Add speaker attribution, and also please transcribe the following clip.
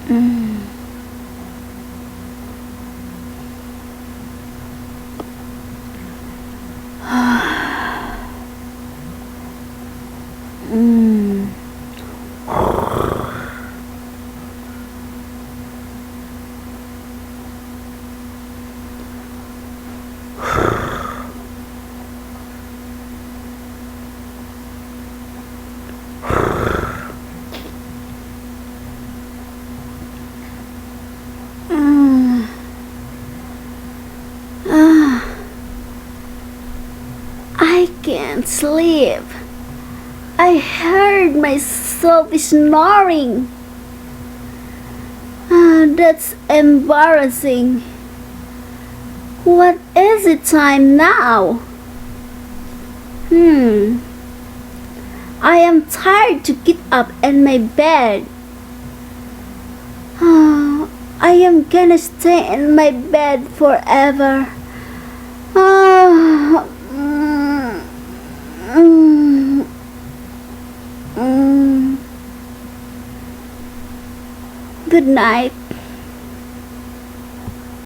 Speaker 1: Mm. Mm. Mm. Ah, I can't sleep. I heard myself snoring. That's embarrassing. What is the time now? Hmm. I am tired to get up in my bed. I am gonna stay in my bed forever. Ah, mm, mm, mm. Good night.